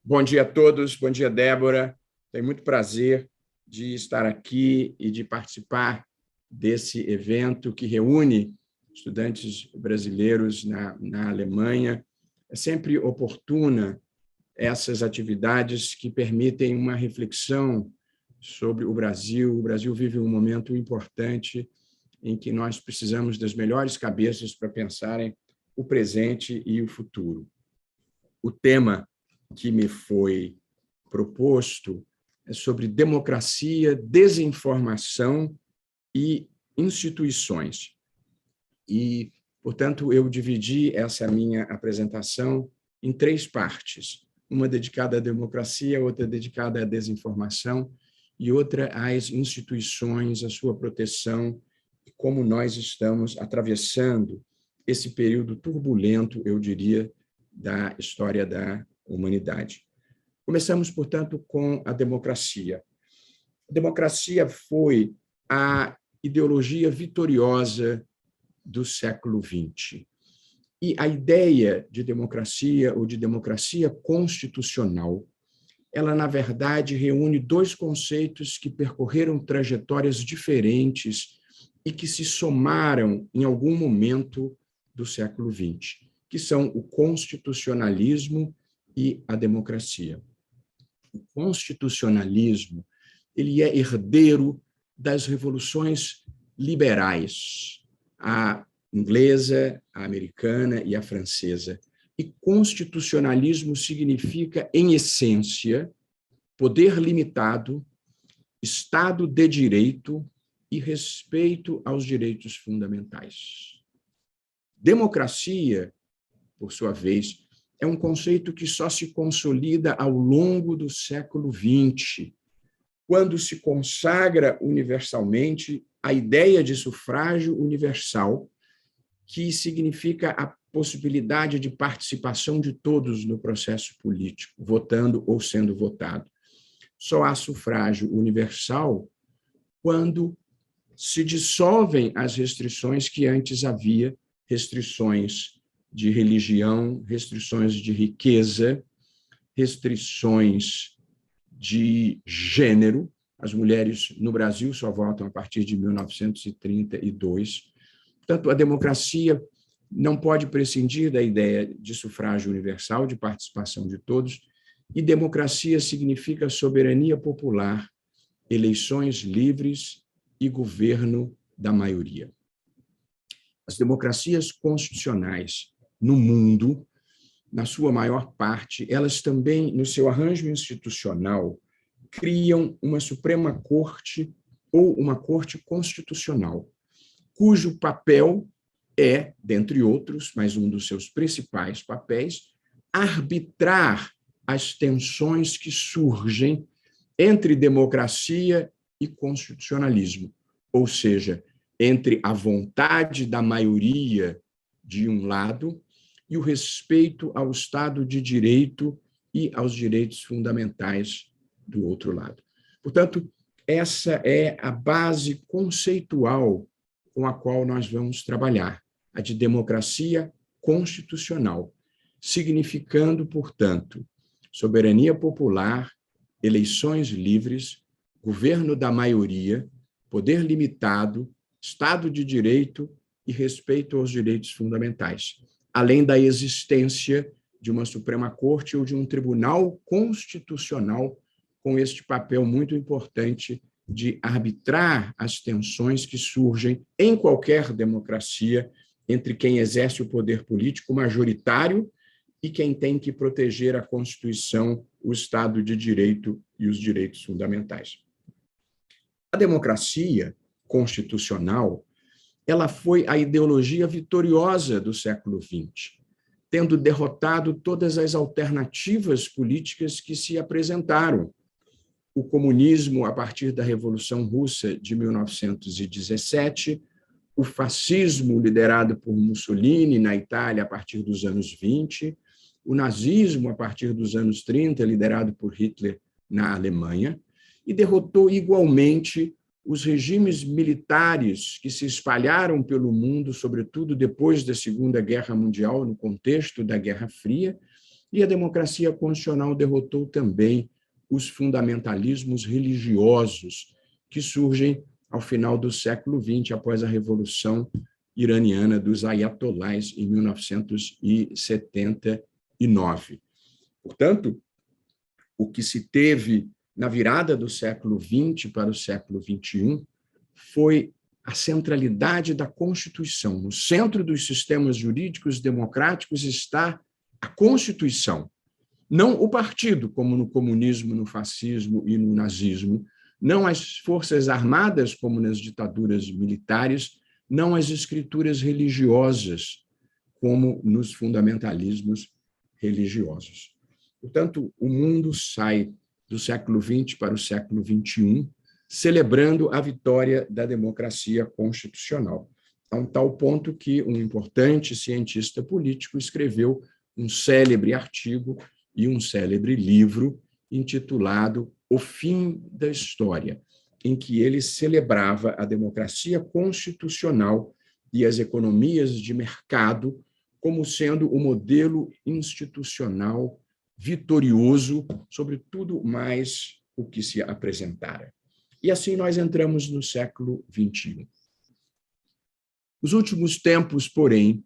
Bom dia a todos, bom dia, Débora. Tenho muito prazer de estar aqui e de participar desse evento que reúne estudantes brasileiros na Alemanha. É sempre oportuna essas atividades que permitem uma reflexão sobre o Brasil. O Brasil vive um momento importante em que nós precisamos das melhores cabeças para pensarem o presente e o futuro. O tema que me foi proposto é sobre democracia, desinformação e instituições. E, portanto, eu dividi essa minha apresentação em 3 partes, uma dedicada à democracia, outra dedicada à desinformação e outra às instituições, à sua proteção e como nós estamos atravessando esse período turbulento, eu diria, da história da humanidade. Começamos, portanto, com a democracia. A democracia foi a ideologia vitoriosa do século XX. E a ideia de democracia ou de democracia constitucional, ela, na verdade, reúne 2 conceitos que percorreram trajetórias diferentes e que se somaram em algum momento do século XX, que são o constitucionalismo e a democracia. O constitucionalismo ele é herdeiro das revoluções liberais, a inglesa, a americana e a francesa. E constitucionalismo significa, em essência, poder limitado, Estado de direito e respeito aos direitos fundamentais. Democracia, por sua vez, é um conceito que só se consolida ao longo do século XX, quando se consagra universalmente a ideia de sufrágio universal, que significa a possibilidade de participação de todos no processo político, votando ou sendo votado. Só há sufrágio universal quando se dissolvem as restrições que antes havia, restrições de religião, restrições de riqueza, restrições de gênero. As mulheres no Brasil só votam a partir de 1932. Portanto, a democracia não pode prescindir da ideia de sufrágio universal, de participação de todos, e democracia significa soberania popular, eleições livres e governo da maioria. As democracias constitucionais no mundo, na sua maior parte, elas também, no seu arranjo institucional, criam uma Suprema Corte ou uma Corte Constitucional, cujo papel é, dentre outros, mas um dos seus principais papéis, arbitrar as tensões que surgem entre democracia e constitucionalismo, ou seja, entre a vontade da maioria de um lado e o respeito ao Estado de Direito e aos direitos fundamentais do outro lado. Portanto, essa é a base conceitual com a qual nós vamos trabalhar, a de democracia constitucional, significando, portanto, soberania popular, eleições livres, governo da maioria, poder limitado, Estado de Direito e respeito aos direitos fundamentais, além da existência de uma Suprema Corte ou de um Tribunal Constitucional com este papel muito importante de arbitrar as tensões que surgem em qualquer democracia entre quem exerce o poder político majoritário e quem tem que proteger a Constituição, o Estado de Direito e os direitos fundamentais. A democracia constitucional, ela foi a ideologia vitoriosa do século XX, tendo derrotado todas as alternativas políticas que se apresentaram. O comunismo, a partir da Revolução Russa de 1917, o fascismo, liderado por Mussolini na Itália a partir dos anos 20, o nazismo, a partir dos anos 30, liderado por Hitler na Alemanha, e derrotou igualmente os regimes militares que se espalharam pelo mundo, sobretudo depois da Segunda Guerra Mundial, no contexto da Guerra Fria, E a democracia constitucional derrotou também os fundamentalismos religiosos que surgem ao final do século XX, após a Revolução Iraniana dos Ayatollahs, em 1979. Portanto, o que se teve na virada do século XX para o século XXI foi a centralidade da Constituição. No centro dos sistemas jurídicos democráticos está a Constituição, não o partido, como no comunismo, no fascismo e no nazismo, não as forças armadas, como nas ditaduras militares, não as escrituras religiosas, como nos fundamentalismos religiosos. Portanto, o mundo sai do século XX para o século XXI, celebrando a vitória da democracia constitucional, a um tal ponto que um importante cientista político escreveu um célebre artigo e um célebre livro intitulado O Fim da História, em que ele celebrava a democracia constitucional e as economias de mercado como sendo o modelo institucional vitorioso sobre tudo mais o que se apresentara. E assim nós entramos no século XXI. Nos últimos tempos, porém,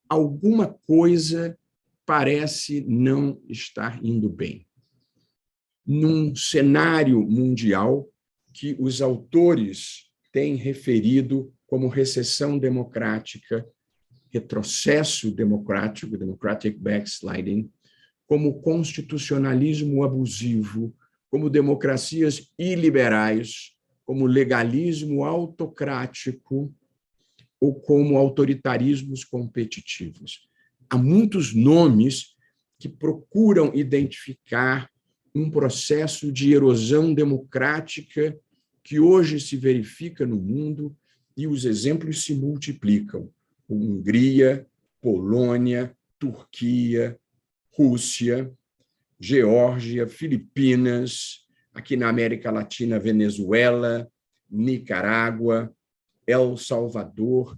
alguma coisa parece não estar indo bem. Num cenário mundial que os autores têm referido como recessão democrática, retrocesso democrático, democratic backsliding, como constitucionalismo abusivo, como democracias iliberais, como legalismo autocrático ou como autoritarismos competitivos. Há muitos nomes que procuram identificar um processo de erosão democrática que hoje se verifica no mundo e os exemplos se multiplicam. Hungria, Polônia, Turquia, Rússia, Geórgia, Filipinas, aqui na América Latina, Venezuela, Nicarágua, El Salvador,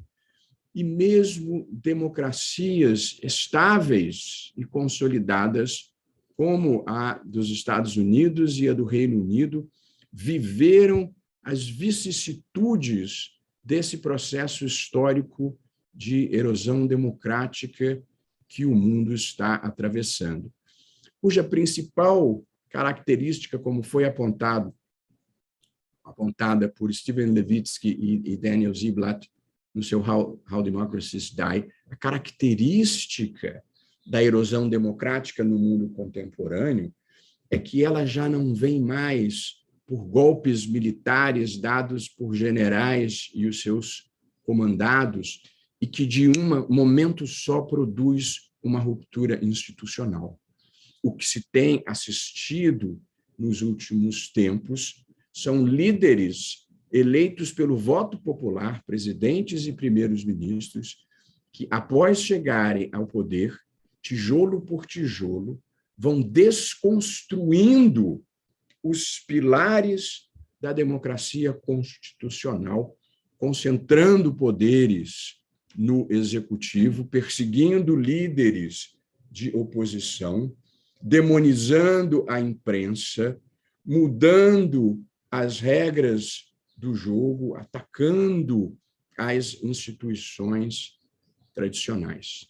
e mesmo democracias estáveis e consolidadas, como a dos Estados Unidos e a do Reino Unido, viveram as vicissitudes desse processo histórico de erosão democrática que o mundo está atravessando, cuja principal característica, como foi apontada por Steven Levitsky e Daniel Ziblatt no seu How Democracies Die, a característica da erosão democrática no mundo contemporâneo é que ela já não vem mais por golpes militares dados por generais e os seus comandados, e que de um momento só produz uma ruptura institucional. O que se tem assistido nos últimos tempos são líderes eleitos pelo voto popular, presidentes e primeiros ministros, que, após chegarem ao poder, tijolo por tijolo, vão desconstruindo os pilares da democracia constitucional, concentrando poderes no executivo, perseguindo líderes de oposição, demonizando a imprensa, mudando as regras do jogo, atacando as instituições tradicionais.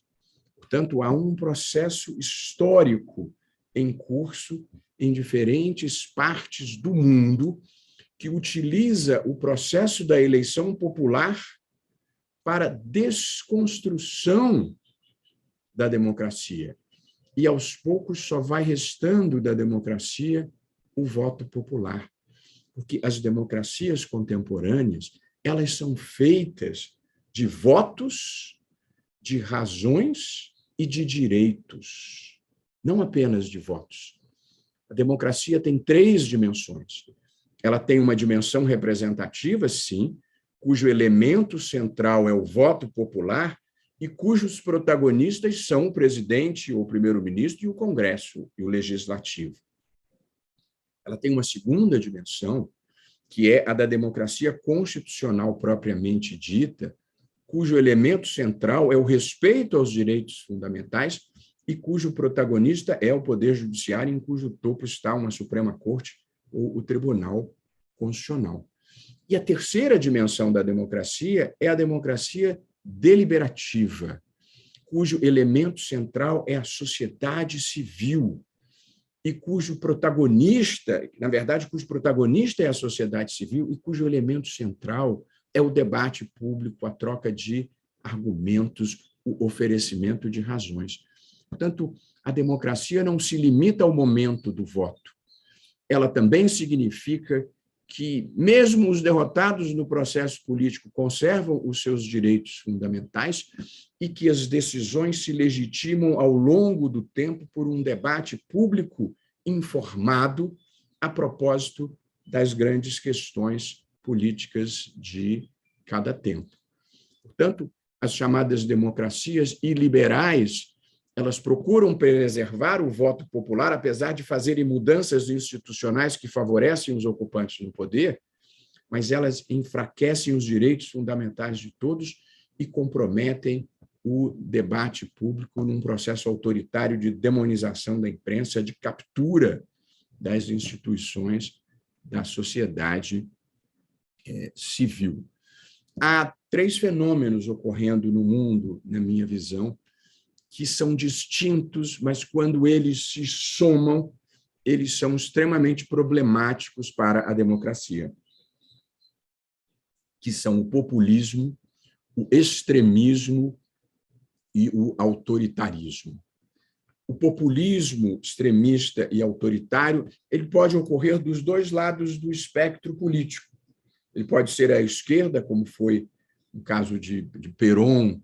Portanto, há um processo histórico em curso em diferentes partes do mundo que utiliza o processo da eleição popular para desconstrução da democracia. E, aos poucos, só vai restando da democracia o voto popular. Porque as democracias contemporâneas, elas são feitas de votos, de razões e de direitos, não apenas de votos. A democracia tem 3 dimensões. Ela tem uma dimensão representativa, sim, cujo elemento central é o voto popular e cujos protagonistas são o presidente ou o primeiro-ministro e o Congresso e o Legislativo. Ela tem uma segunda dimensão, que é a da democracia constitucional propriamente dita, cujo elemento central é o respeito aos direitos fundamentais e cujo protagonista é o Poder Judiciário, em cujo topo está uma Suprema Corte ou o Tribunal Constitucional. E a terceira dimensão da democracia é a democracia deliberativa, cujo elemento central é a sociedade civil e cujo protagonista, na verdade, cujo protagonista é a sociedade civil e cujo elemento central é o debate público, a troca de argumentos, o oferecimento de razões. Portanto, a democracia não se limita ao momento do voto. Ela também significa que, mesmo os derrotados no processo político conservam os seus direitos fundamentais e que as decisões se legitimam ao longo do tempo por um debate público informado a propósito das grandes questões políticas de cada tempo. Portanto, as chamadas democracias iliberais, elas procuram preservar o voto popular, apesar de fazerem mudanças institucionais que favorecem os ocupantes no poder, mas elas enfraquecem os direitos fundamentais de todos e comprometem o debate público num processo autoritário de demonização da imprensa, de captura das instituições da sociedade civil. Há três fenômenos ocorrendo no mundo, na minha visão, que são distintos, mas quando eles se somam, eles são extremamente problemáticos para a democracia, que são o populismo, o extremismo e o autoritarismo. O populismo extremista e autoritário, ele pode ocorrer dos dois lados do espectro político. Ele pode ser à esquerda, como foi o caso de Perón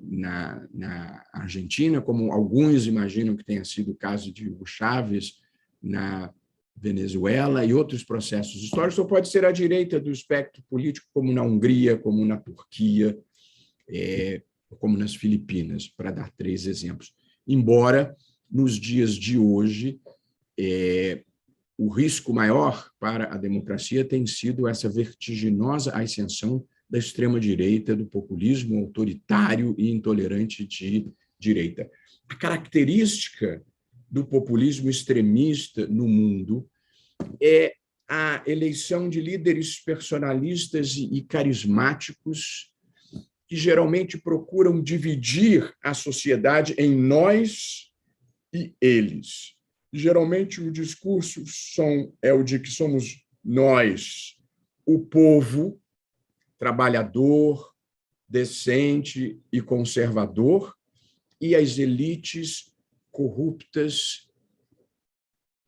na Argentina, como alguns imaginam que tenha sido o caso de Hugo Chávez na Venezuela e outros processos históricos, ou pode ser à direita do espectro político, como na Hungria, como na Turquia, como nas Filipinas, para dar três exemplos. Embora, nos dias de hoje, o risco maior para a democracia tem sido essa vertiginosa ascensão da extrema-direita, do populismo autoritário e intolerante de direita. A característica do populismo extremista no mundo é a eleição de líderes personalistas e carismáticos que geralmente procuram dividir a sociedade em nós e eles. Geralmente o discurso é o de que somos nós, o povo trabalhador, decente e conservador, e as elites corruptas,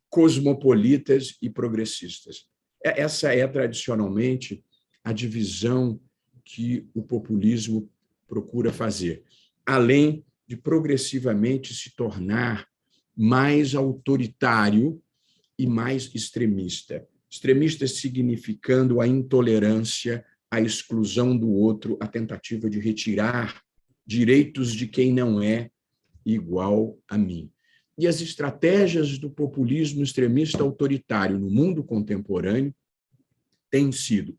cosmopolitas e progressistas. Essa é, tradicionalmente, a divisão que o populismo procura fazer, além de progressivamente se tornar mais autoritário e mais extremista. Extremista significando a intolerância, a exclusão do outro, a tentativa de retirar direitos de quem não é igual a mim. E as estratégias do populismo extremista autoritário no mundo contemporâneo têm sido,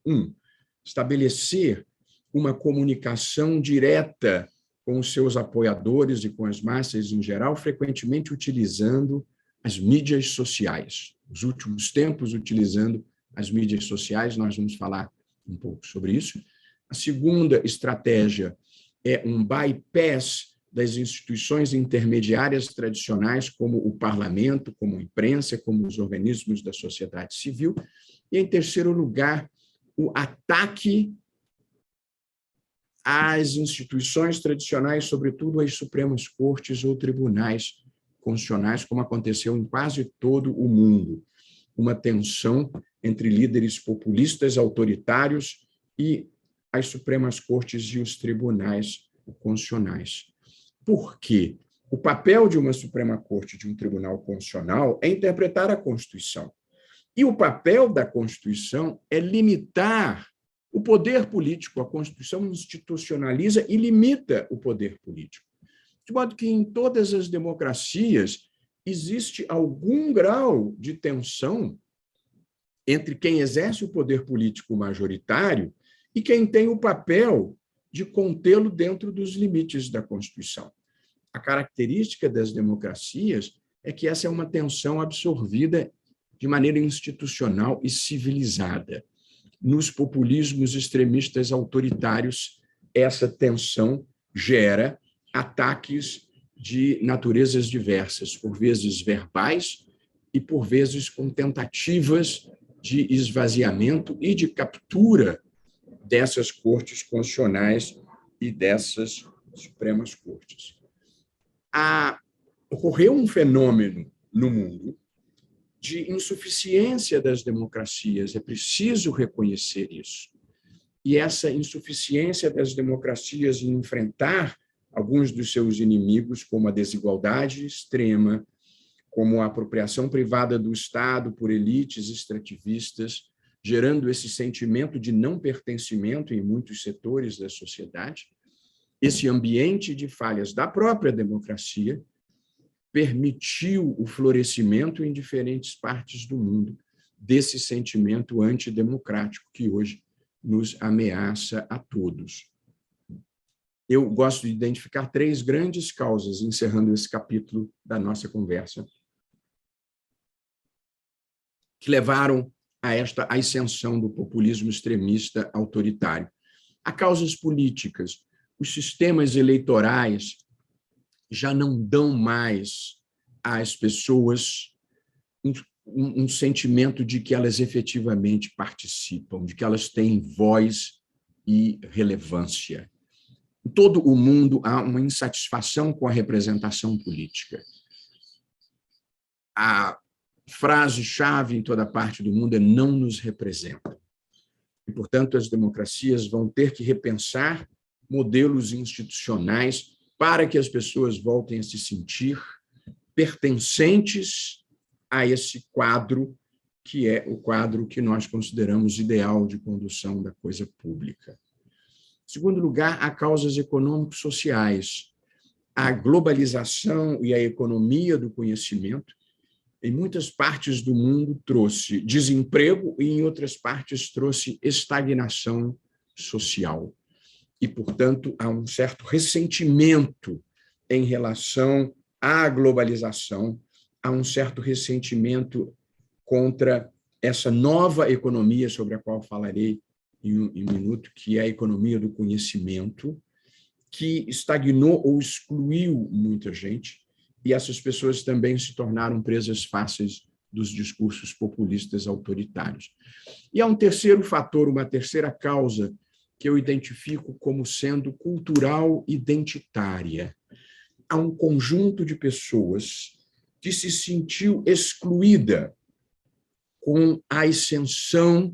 estabelecer uma comunicação direta com os seus apoiadores e com as massas em geral, frequentemente utilizando as mídias sociais. Nos últimos tempos, utilizando as mídias sociais, nós vamos falar um pouco sobre isso. A segunda estratégia é um bypass das instituições intermediárias tradicionais, como o parlamento, como a imprensa, como os organismos da sociedade civil. E, em terceiro lugar, o ataque às instituições tradicionais, sobretudo às Supremas Cortes ou tribunais constitucionais, como aconteceu em quase todo o mundo. Uma tensão entre líderes populistas autoritários e as Supremas Cortes e os tribunais constitucionais. Por quê? O papel de uma Suprema Corte, de um tribunal constitucional, é interpretar a Constituição. E o papel da Constituição é limitar o poder político. A Constituição institucionaliza e limita o poder político. De modo que, em todas as democracias, existe algum grau de tensão entre quem exerce o poder político majoritário e quem tem o papel de contê-lo dentro dos limites da Constituição. A característica das democracias é que essa é uma tensão absorvida de maneira institucional e civilizada. Nos populismos extremistas autoritários, essa tensão gera ataques de naturezas diversas, por vezes verbais e por vezes com tentativas de esvaziamento e de captura dessas cortes constitucionais e dessas Supremas Cortes. Ocorreu um fenômeno no mundo de insuficiência das democracias, é preciso reconhecer isso. E essa insuficiência das democracias em enfrentar alguns dos seus inimigos, como a desigualdade extrema, como a apropriação privada do Estado por elites extrativistas, gerando esse sentimento de não pertencimento em muitos setores da sociedade, esse ambiente de falhas da própria democracia permitiu o florescimento em diferentes partes do mundo desse sentimento antidemocrático que hoje nos ameaça a todos. Eu gosto de identificar 3 grandes causas, encerrando esse capítulo da nossa conversa, que levaram a esta ascensão do populismo extremista autoritário. Há causas políticas. Os sistemas eleitorais já não dão mais às pessoas um sentimento de que elas efetivamente participam, de que elas têm voz e relevância. Em todo o mundo há uma insatisfação com a representação política. A frase-chave em toda parte do mundo é "não nos representa". E, portanto, as democracias vão ter que repensar modelos institucionais para que as pessoas voltem a se sentir pertencentes a esse quadro, que é o quadro que nós consideramos ideal de condução da coisa pública. Em segundo lugar, há causas econômico-sociais. A globalização e a economia do conhecimento, em muitas partes do mundo, trouxe desemprego e, em outras partes, trouxe estagnação social. E, portanto, há um certo ressentimento em relação à globalização, há um certo ressentimento contra essa nova economia, sobre a qual falarei em um minuto, que é a economia do conhecimento, que estagnou ou excluiu muita gente, e essas pessoas também se tornaram presas fáceis dos discursos populistas autoritários. E há um terceiro fator, uma terceira causa, que eu identifico como sendo cultural identitária. Há um conjunto de pessoas que se sentiu excluída com a ascensão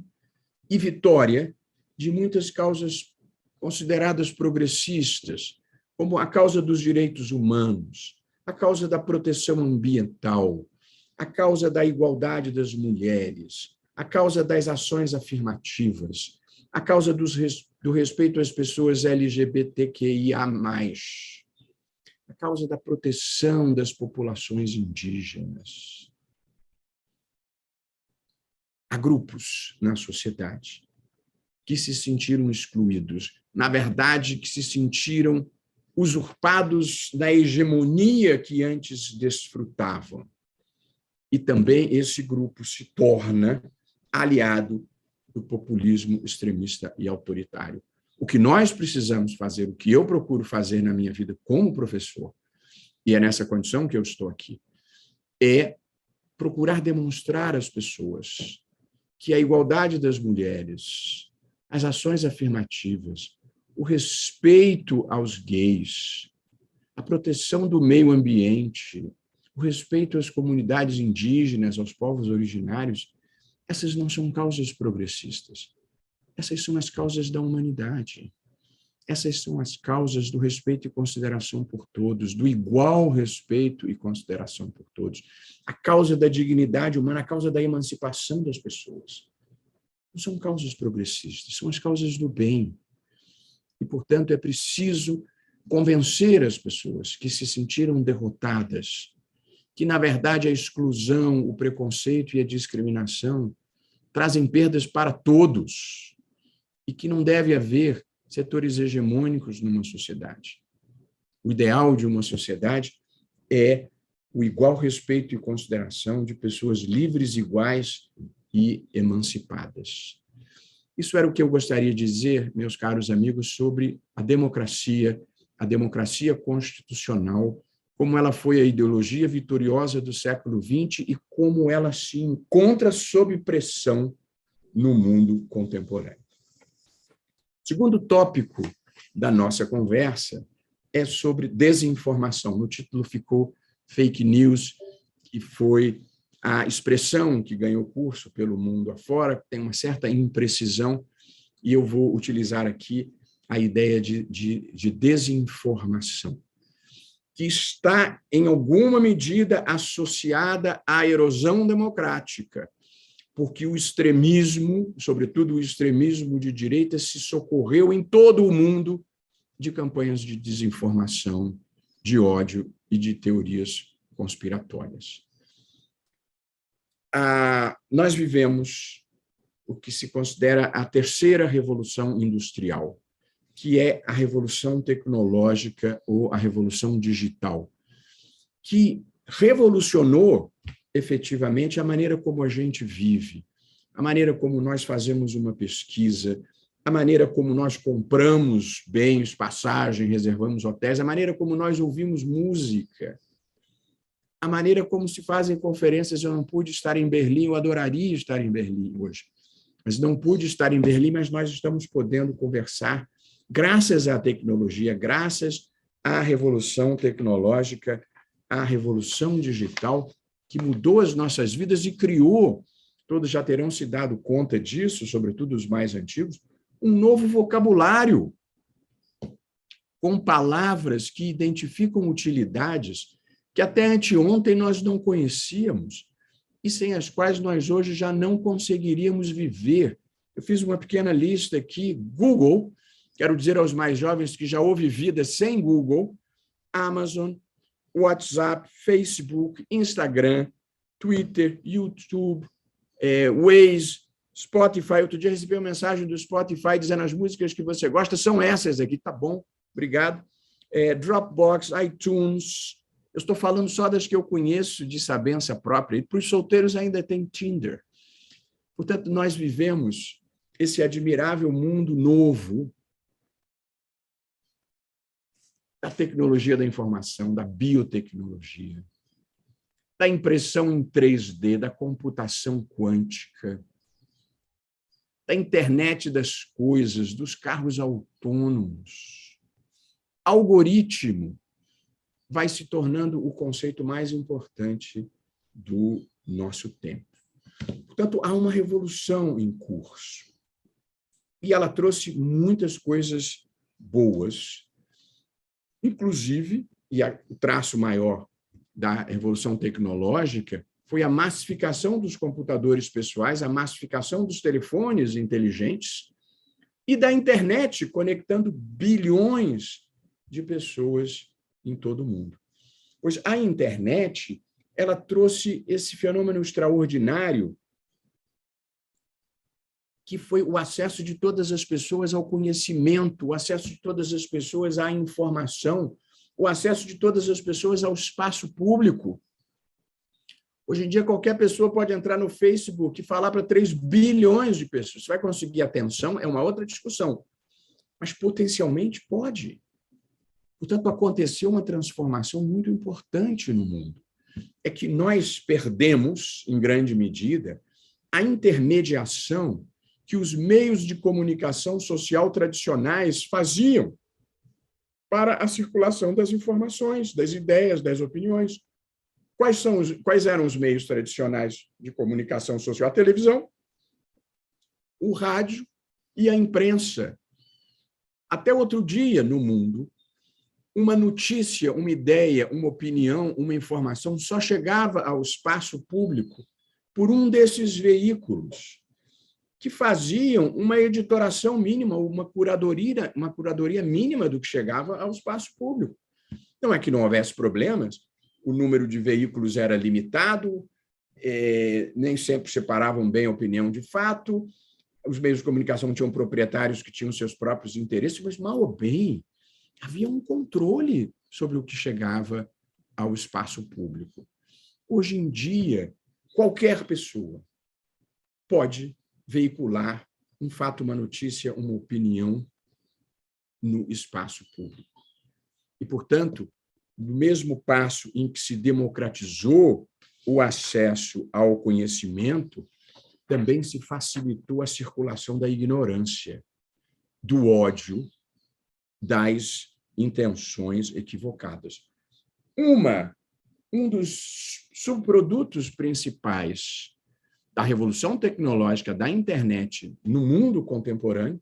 e vitória de muitas causas consideradas progressistas, como a causa dos direitos humanos, a causa da proteção ambiental, a causa da igualdade das mulheres, a causa das ações afirmativas, a causa do respeito às pessoas LGBTQIA+, a causa da proteção das populações indígenas. Há grupos na sociedade que se sentiram excluídos, na verdade, que se sentiram usurpados da hegemonia que antes desfrutavam. E também esse grupo se torna aliado do populismo extremista e autoritário. O que nós precisamos fazer, o que eu procuro fazer na minha vida como professor, e é nessa condição que eu estou aqui, é procurar demonstrar às pessoas que a igualdade das mulheres, as ações afirmativas, o respeito aos gays, a proteção do meio ambiente, o respeito às comunidades indígenas, aos povos originários, essas não são causas progressistas. Essas são as causas da humanidade. Essas são as causas do respeito e consideração por todos, do igual respeito e consideração por todos. A causa da dignidade humana, a causa da emancipação das pessoas. Não são causas progressistas, são as causas do bem. E, portanto, é preciso convencer as pessoas que se sentiram derrotadas, que, na verdade, a exclusão, o preconceito e a discriminação trazem perdas para todos e que não deve haver setores hegemônicos numa sociedade. O ideal de uma sociedade é o igual respeito e consideração de pessoas livres, iguais e emancipadas. Isso era o que eu gostaria de dizer, meus caros amigos, sobre a democracia constitucional, como ela foi a ideologia vitoriosa do século XX e como ela se encontra sob pressão no mundo contemporâneo. O segundo tópico da nossa conversa é sobre desinformação. No título ficou fake news, que foi a expressão que ganhou curso pelo mundo afora, tem uma certa imprecisão, e eu vou utilizar aqui a ideia de desinformação, que está, em alguma medida, associada à erosão democrática, porque o extremismo, sobretudo o extremismo de direita, se socorreu em todo o mundo de campanhas de desinformação, de ódio e de teorias conspiratórias. Nós vivemos o que se considera a terceira revolução industrial, que é a revolução tecnológica ou a revolução digital, que revolucionou efetivamente a maneira como a gente vive, a maneira como nós fazemos uma pesquisa, a maneira como nós compramos bens, passagem, reservamos hotéis, a maneira como nós ouvimos música, a maneira como se fazem conferências. Eu não pude estar em Berlim, eu adoraria estar em Berlim hoje, mas não pude estar em Berlim, mas nós estamos podendo conversar graças à tecnologia, graças à revolução tecnológica, à revolução digital, que mudou as nossas vidas e criou, todos já terão se dado conta disso, sobretudo os mais antigos, um novo vocabulário, com palavras que identificam utilidades que até anteontem nós não conhecíamos e sem as quais nós hoje já não conseguiríamos viver. Eu fiz uma pequena lista aqui: Google, quero dizer aos mais jovens que já houve vida sem Google, Amazon, WhatsApp, Facebook, Instagram, Twitter, YouTube, Waze, Spotify. Outro dia recebi uma mensagem do Spotify dizendo: as músicas que você gosta são essas aqui. Tá bom, obrigado. Dropbox, iTunes. Eu estou falando só das que eu conheço de sabença própria. E para os solteiros ainda tem Tinder. Portanto, nós vivemos esse admirável mundo novo da tecnologia da informação, da biotecnologia, da impressão em 3D, da computação quântica, da internet das coisas, dos carros autônomos. Algoritmo vai se tornando o conceito mais importante do nosso tempo. Portanto, há uma revolução em curso. E ela trouxe muitas coisas boas, inclusive, e o traço maior da revolução tecnológica foi a massificação dos computadores pessoais, a massificação dos telefones inteligentes e da internet, conectando bilhões de pessoas em todo o mundo. Pois a internet, ela trouxe esse fenômeno extraordinário que foi o acesso de todas as pessoas ao conhecimento, o acesso de todas as pessoas à informação, o acesso de todas as pessoas ao espaço público. Hoje em dia, qualquer pessoa pode entrar no Facebook e falar para 3 bilhões de pessoas. Você vai conseguir atenção? É uma outra discussão. Mas, potencialmente, pode. Portanto, aconteceu uma transformação muito importante no mundo. É que nós perdemos, em grande medida, a intermediação que os meios de comunicação social tradicionais faziam para a circulação das informações, das ideias, das opiniões. Quais eram os meios tradicionais de comunicação social? A televisão, o rádio e a imprensa. Até outro dia, no mundo, uma notícia, uma ideia, uma opinião, uma informação só chegava ao espaço público por um desses veículos, que faziam uma editoração mínima, uma curadoria mínima do que chegava ao espaço público. Não é que não houvesse problemas, o número de veículos era limitado, nem sempre separavam bem a opinião de fato, os meios de comunicação tinham proprietários que tinham seus próprios interesses, mas, mal ou bem, havia um controle sobre o que chegava ao espaço público. Hoje em dia, qualquer pessoa pode veicular um fato, uma notícia, uma opinião no espaço público. E, portanto, no mesmo passo em que se democratizou o acesso ao conhecimento, também se facilitou a circulação da ignorância, do ódio, das intenções equivocadas. Um dos subprodutos principais da revolução tecnológica da internet no mundo contemporâneo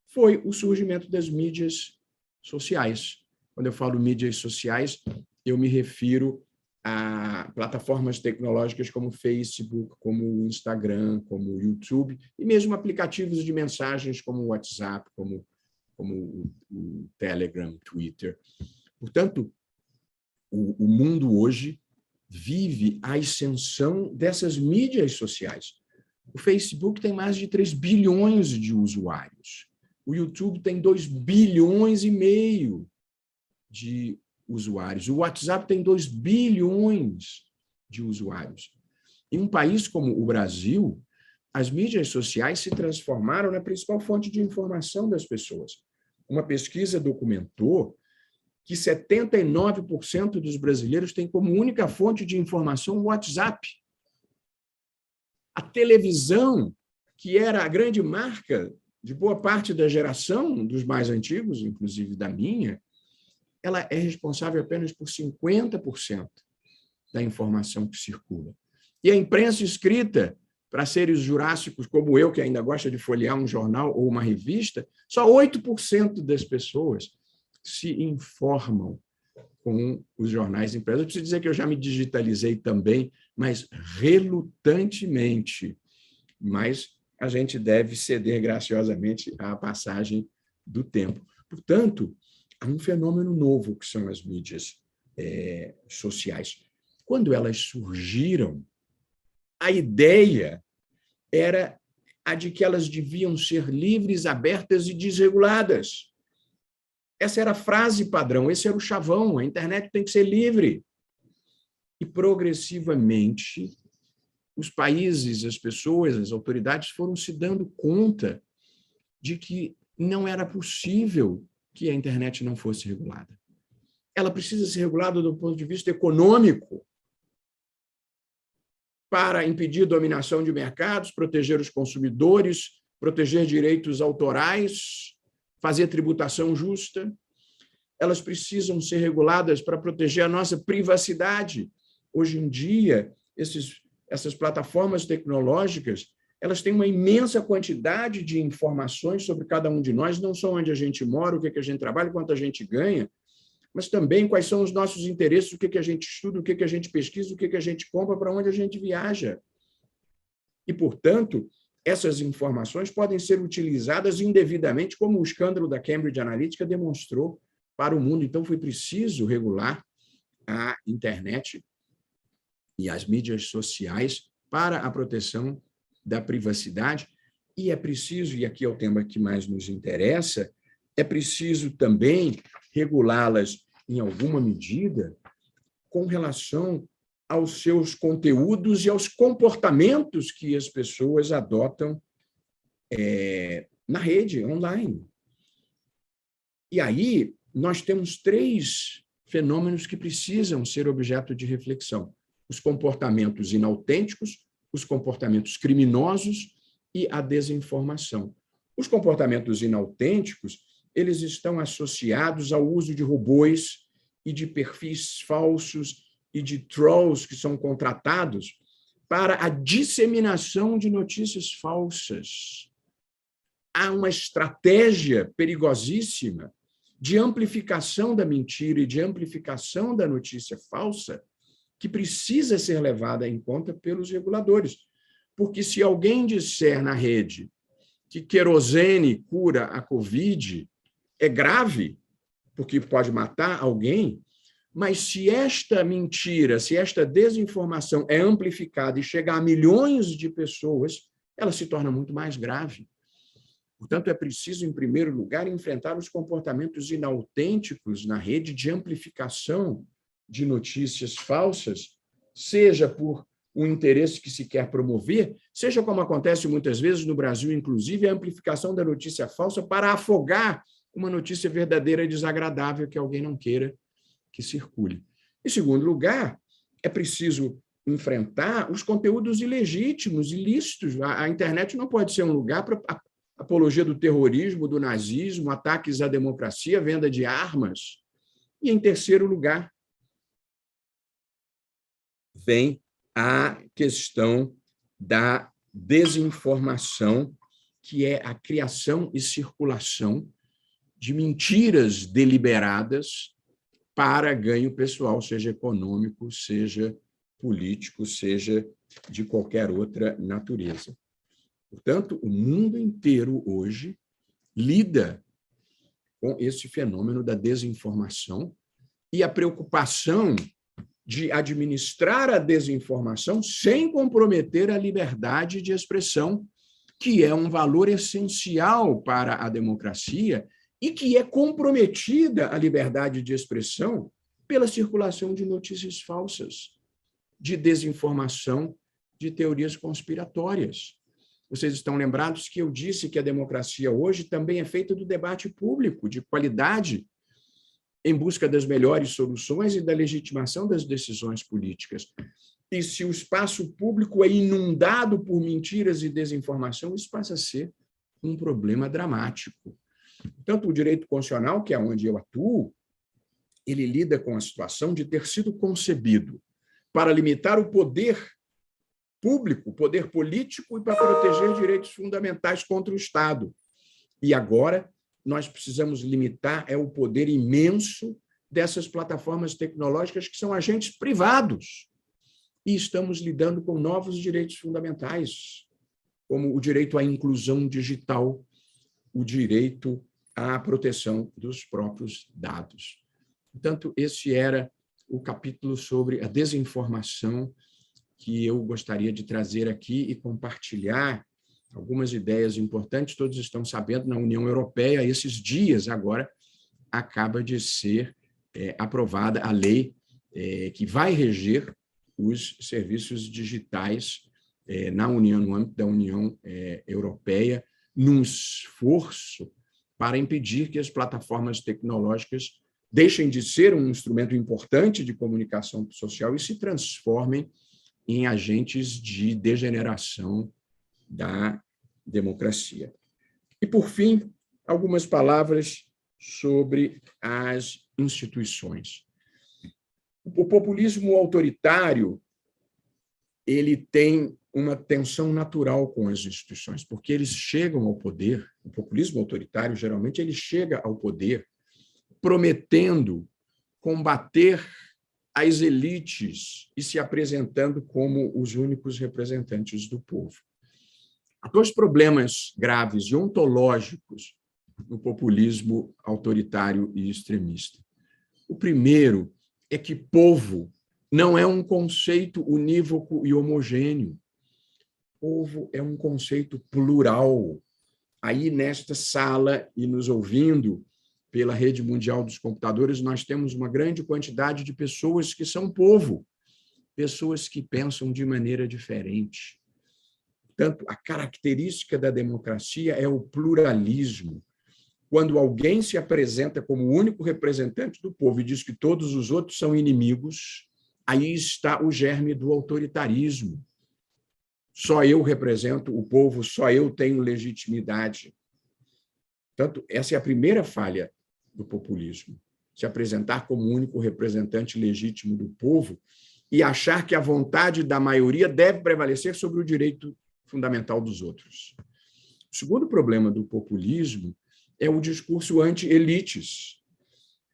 foi o surgimento das mídias sociais. Quando eu falo mídias sociais, eu me refiro a plataformas tecnológicas como o Facebook, como o Instagram, como o YouTube, e mesmo aplicativos de mensagens como o WhatsApp, como o Telegram, Twitter. Portanto, o mundo hoje vive a ascensão dessas mídias sociais. O Facebook tem mais de 3 bilhões de usuários. O YouTube tem 2,5 bilhões de usuários. O WhatsApp tem 2 bilhões de usuários. Em um país como o Brasil, as mídias sociais se transformaram na principal fonte de informação das pessoas. Uma pesquisa documentou que 79% dos brasileiros têm como única fonte de informação o WhatsApp. A televisão, que era a grande marca de boa parte da geração, dos mais antigos, inclusive da minha, ela é responsável apenas por 50% da informação que circula. E a imprensa escrita, para seres jurássicos como eu, que ainda gosta de folhear um jornal ou uma revista, só 8% das pessoas se informam com os jornais impressos. Eu preciso dizer que eu já me digitalizei também, mas relutantemente. Mas a gente deve ceder graciosamente à passagem do tempo. Portanto, há um fenômeno novo, que são as mídias sociais. Quando elas surgiram, a ideia era a de que elas deviam ser livres, abertas e desreguladas. Essa era a frase padrão, esse era o chavão, a internet tem que ser livre. E, progressivamente, os países, as pessoas, as autoridades foram se dando conta de que não era possível que a internet não fosse regulada. Ela precisa ser regulada do ponto de vista econômico, para impedir dominação de mercados, proteger os consumidores, proteger direitos autorais, fazer tributação justa. Elas precisam ser reguladas para proteger a nossa privacidade. Hoje em dia, essas plataformas tecnológicas, elas têm uma imensa quantidade de informações sobre cada um de nós, não só onde a gente mora, o que a gente trabalha, quanto a gente ganha, mas também quais são os nossos interesses, o que a gente estuda, o que a gente pesquisa, o que a gente compra, para onde a gente viaja. E, portanto, essas informações podem ser utilizadas indevidamente, como o escândalo da Cambridge Analytica demonstrou para o mundo. Então, foi preciso regular a internet e as mídias sociais para a proteção da privacidade. E é preciso, e aqui é o tema que mais nos interessa, é preciso também regulá-las em alguma medida com relação aos seus conteúdos e aos comportamentos que as pessoas adotam na rede, online. E aí nós temos 3 fenômenos que precisam ser objeto de reflexão: os comportamentos inautênticos, os comportamentos criminosos e a desinformação. Os comportamentos inautênticos, eles estão associados ao uso de robôs e de perfis falsos e de trolls que são contratados para a disseminação de notícias falsas. Há uma estratégia perigosíssima de amplificação da mentira e de amplificação da notícia falsa que precisa ser levada em conta pelos reguladores. Porque se alguém disser na rede que querosene cura a Covid, é grave, porque pode matar alguém, mas se esta mentira, se esta desinformação é amplificada e chega a milhões de pessoas, ela se torna muito mais grave. Portanto, é preciso, em primeiro lugar, enfrentar os comportamentos inautênticos na rede de amplificação de notícias falsas, seja por um interesse que se quer promover, seja como acontece muitas vezes no Brasil, inclusive, a amplificação da notícia falsa para afogar uma notícia verdadeira e desagradável que alguém não queira que circule. Em segundo lugar, é preciso enfrentar os conteúdos ilegítimos, ilícitos. A internet não pode ser um lugar para apologia do terrorismo, do nazismo, ataques à democracia, venda de armas. E, em terceiro lugar, vem a questão da desinformação, que é a criação e circulação de mentiras deliberadas para ganho pessoal, seja econômico, seja político, seja de qualquer outra natureza. Portanto, o mundo inteiro hoje lida com esse fenômeno da desinformação e a preocupação de administrar a desinformação sem comprometer a liberdade de expressão, que é um valor essencial para a democracia e que é comprometida a liberdade de expressão pela circulação de notícias falsas, de desinformação, de teorias conspiratórias. Vocês estão lembrados que eu disse que a democracia hoje também é feita do debate público, de qualidade, em busca das melhores soluções e da legitimação das decisões políticas. E se o espaço público é inundado por mentiras e desinformação, isso passa a ser um problema dramático. Tanto o direito constitucional, que é onde eu atuo, ele lida com a situação de ter sido concebido para limitar o poder público, o poder político, e para proteger direitos fundamentais contra o Estado. E agora nós precisamos limitar o poder imenso dessas plataformas tecnológicas que são agentes privados. E estamos lidando com novos direitos fundamentais, como o direito à inclusão digital, o direito à proteção dos próprios dados. Portanto, esse era o capítulo sobre a desinformação que eu gostaria de trazer aqui e compartilhar algumas ideias importantes. Todos estão sabendo, na União Europeia, esses dias agora, acaba de ser aprovada a lei que vai reger os serviços digitais na União, no âmbito da União Europeia, num esforço para impedir que as plataformas tecnológicas deixem de ser um instrumento importante de comunicação social e se transformem em agentes de degeneração da democracia. E, por fim, algumas palavras sobre as instituições. O populismo autoritário, ele tem uma tensão natural com as instituições, porque eles chegam ao poder, o populismo autoritário, geralmente, ele chega ao poder prometendo combater as elites e se apresentando como os únicos representantes do povo. Há dois problemas graves e ontológicos no populismo autoritário e extremista. O primeiro é que povo não é um conceito unívoco e homogêneo. Povo é um conceito plural. Aí, nesta sala e nos ouvindo pela rede mundial dos computadores, nós temos uma grande quantidade de pessoas que são povo, pessoas que pensam de maneira diferente. Portanto, a característica da democracia é o pluralismo. Quando alguém se apresenta como o único representante do povo e diz que todos os outros são inimigos, aí está o germe do autoritarismo. Só eu represento o povo, só eu tenho legitimidade. Portanto, essa é a primeira falha do populismo, se apresentar como o único representante legítimo do povo e achar que a vontade da maioria deve prevalecer sobre o direito fundamental dos outros. O segundo problema do populismo é o discurso anti-elites,